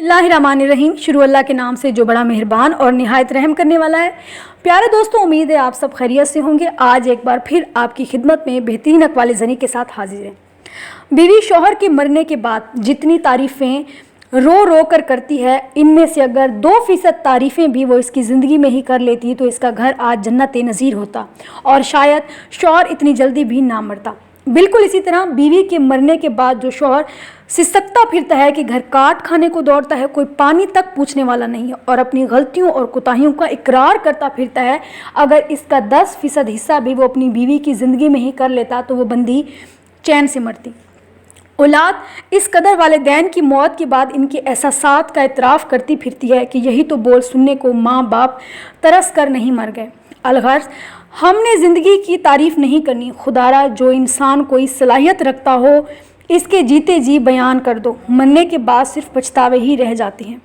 बिस्मिल्लाहिर्रहमानिर्रहीम। शुरू अल्लाह के नाम से जो बड़ा मेहरबान और निहायत रहम करने वाला है। प्यारे दोस्तों, उम्मीद है आप सब खैरियत से होंगे। आज एक बार फिर आपकी खिदमत में बेहतरीन अक़वाल ज़नी के साथ हाजिर हैं। बीवी शौहर के मरने के बाद जितनी तारीफ़ें रो रो कर करती है, इनमें से अगर 2% तारीफ़ें भी वो इसकी ज़िंदगी में ही कर लेती तो इसका घर आज जन्नत नज़ीर होता और शायद शौहर इतनी जल्दी भी ना मरता। बिल्कुल इसी तरह बीवी के मरने के बाद जो शौहर सिसकता फिरता है कि घर काट खाने को दौड़ता है, कोई पानी तक पूछने वाला नहीं है और अपनी गलतियों और कोताहियों का इकरार करता फिरता है, अगर इसका 10% हिस्सा भी वो अपनी बीवी की ज़िंदगी में ही कर लेता तो वो बंदी चैन से मरती। औलाद इस कदर वालिदैन की मौत के बाद इनके एहसासात का इतराफ़ करती फिरती है कि यही तो बोल सुनने को माँ बाप तरस कर नहीं मर गए। अलगर्ज़ हमने ज़िंदगी की तारीफ़ नहीं करनी, खुदारा जो इंसान कोई सलाहियत रखता हो इसके जीते जी बयान कर दो। मरने के बाद सिर्फ पछतावे ही रह जाते हैं।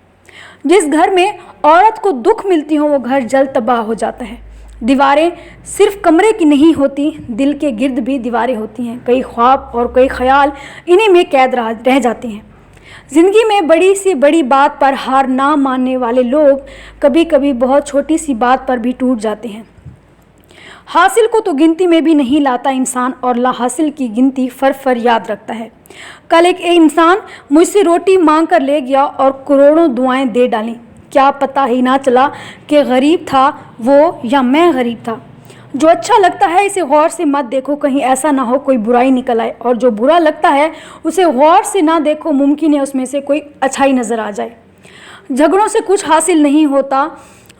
जिस घर में औरत को दुख मिलती हो वो घर जल्द तबाह हो जाता है। दीवारें सिर्फ कमरे की नहीं होती, दिल के गिर्द भी दीवारें होती हैं। कई ख्वाब और कई ख्याल इन्हीं में कैद रह जाते हैं। ज़िंदगी में बड़ी से बड़ी बात पर हार ना मानने वाले लोग कभी कभी बहुत छोटी सी बात पर भी टूट जाते हैं। हासिल को तो गिनती में भी नहीं लाता इंसान और ला हासिल की गिनती फर याद रखता है। कल एक इंसान मुझसे रोटी मांग कर ले गया और करोड़ों दुआएं दे डालीं। क्या पता ही ना चला कि गरीब था वो या मैं गरीब था। जो अच्छा लगता है इसे गौर से मत देखो, कहीं ऐसा ना हो कोई बुराई निकल आए, और जो बुरा लगता है उसे गौर से ना देखो, मुमकिन है उसमें से कोई अच्छाई नज़र आ जाए। झगड़ों से कुछ हासिल नहीं होता,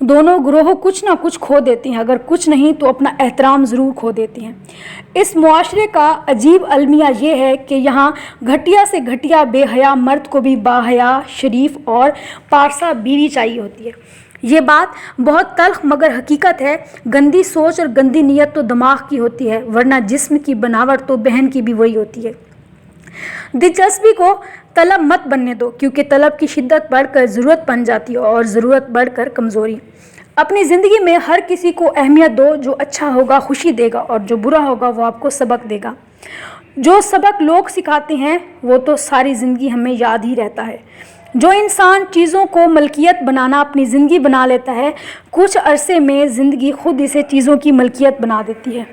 दोनों ग्रोह कुछ ना कुछ खो देती हैं, अगर कुछ नहीं तो अपना एहतराम ज़रूर खो देती हैं। इस मुआशरे का अजीब अलमिया ये है कि यहाँ घटिया से घटिया बेहया मर्द को भी बाहया, शरीफ और पारसा बीवी चाहिए होती है। ये बात बहुत तल्ख मगर हकीकत है। गंदी सोच और गंदी नीयत तो दिमाग की होती है, वरना जिस्म की बनावट तो बहन की भी वही होती है। दिलचस्पी को तलब मत बनने दो, क्योंकि तलब की शिद्दत बढ़कर ज़रूरत बन जाती है और ज़रूरत बढ़कर कमज़ोरी। अपनी ज़िंदगी में हर किसी को अहमियत दो, जो अच्छा होगा खुशी देगा और जो बुरा होगा वो आपको सबक देगा। जो सबक लोग सिखाते हैं वो तो सारी ज़िंदगी हमें याद ही रहता है। जो इंसान चीज़ों को मलकियत बनाना अपनी ज़िंदगी बना लेता है, कुछ अरसे में ज़िंदगी खुद इसे चीज़ों की मलकियत बना देती है।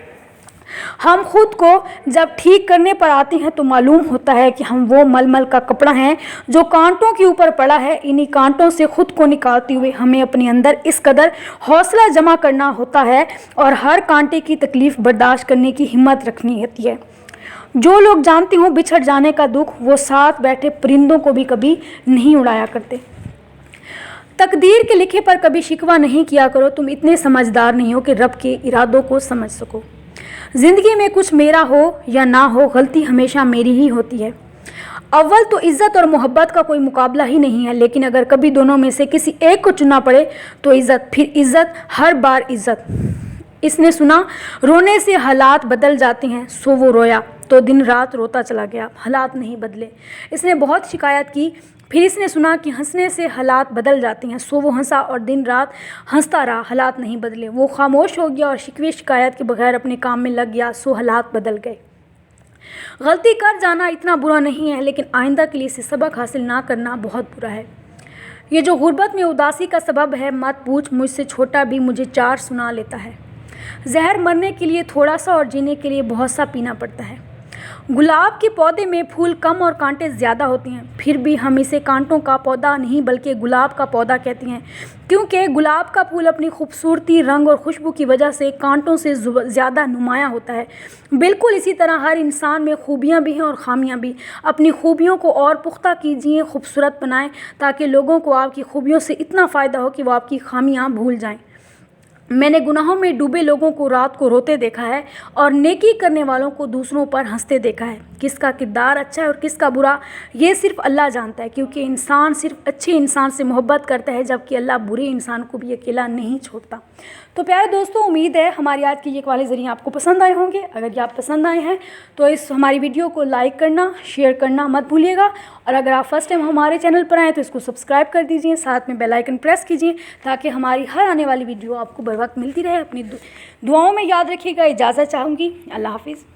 हम खुद को जब ठीक करने पर आते हैं तो मालूम होता है कि हम वो मलमल का कपड़ा हैं जो कांटों के ऊपर पड़ा है। इन्हीं कांटों से खुद को निकालते हुए हमें अपने अंदर इस कदर हौसला जमा करना होता है और हर कांटे की तकलीफ़ बर्दाश्त करने की हिम्मत रखनी होती है। जो लोग जानते हो बिछड़ जाने का दुख, वो साथ बैठे परिंदों को भी कभी नहीं उड़ाया करते। तकदीर के लिखे पर कभी शिकवा नहीं किया करो, तुम इतने समझदार नहीं हो कि रब के इरादों को समझ सको। ज़िंदगी में कुछ मेरा हो या ना हो, गलती हमेशा मेरी ही होती है। अव्वल तो इज़्ज़त और मोहब्बत का कोई मुकाबला ही नहीं है, लेकिन अगर कभी दोनों में से किसी एक को चुनना पड़े तो इज़्ज़त, फिर इज़्ज़त, हर बार इज़्ज़त। इसने सुना रोने से हालात बदल जाते हैं, सो वो रोया तो दिन रात रोता चला गया, हालात नहीं बदले। इसने बहुत शिकायत की, फिर इसने सुना कि हंसने से हालात बदल जाते हैं, सो वो हंसा और दिन रात हंसता रहा, हालात नहीं बदले। वो खामोश हो गया और शिकवे शिकायत के बगैर अपने काम में लग गया, सो हालात बदल गए। गलती कर जाना इतना बुरा नहीं है, लेकिन आइंदा के लिए इसे सबक हासिल ना करना बहुत बुरा है। ये जो गुर्बत में उदासी का सबब है, मत पूछ, मुझसे छोटा भी मुझे 4 सुना लेता है। जहर मरने के लिए थोड़ा सा और जीने के लिए बहुत सा पीना पड़ता है। गुलाब के पौधे में फूल कम और कांटे ज़्यादा होते हैं, फिर भी हम इसे कांटों का पौधा नहीं बल्कि गुलाब का पौधा कहते हैं, क्योंकि गुलाब का फूल अपनी खूबसूरती, रंग और खुशबू की वजह से कांटों से ज़्यादा नुमायाँ होता है। बिल्कुल इसी तरह हर इंसान में खूबियाँ भी हैं और ख़ामियाँ भी। अपनी खूबियों को और पुख्ता कीजिए, खूबसूरत बनाएं, ताकि लोगों को आपकी खूबियों से इतना फ़ायदा हो कि वो आपकी ख़ामियाँ भूल जाएँ। मैंने गुनाहों में डूबे लोगों को रात को रोते देखा है और नेकी करने वालों को दूसरों पर हंसते देखा है। किसका किरदार अच्छा है और किसका बुरा, ये सिर्फ अल्लाह जानता है, क्योंकि इंसान सिर्फ अच्छे इंसान से मोहब्बत करता है, जबकि अल्लाह बुरे इंसान को भी अकेला नहीं छोड़ता। तो प्यारे दोस्तों, उम्मीद है हमारी आज की ये वाले ज़रिए आपको पसंद आए होंगे। अगर ये आप पसंद आए हैं तो इस हमारी वीडियो को लाइक करना, शेयर करना मत भूलिएगा, और अगर आप फर्स्ट टाइम हमारे चैनल पर आएँ तो इसको सब्सक्राइब कर दीजिए, साथ में बेल आइकन प्रेस कीजिए, ताकि हमारी हर आने वाली वीडियो आपको बर वक्त मिलती रहे। अपनी दुआओं में याद रखिएगा। इजाज़त चाहूँगी। अल्लाह हाफिज़।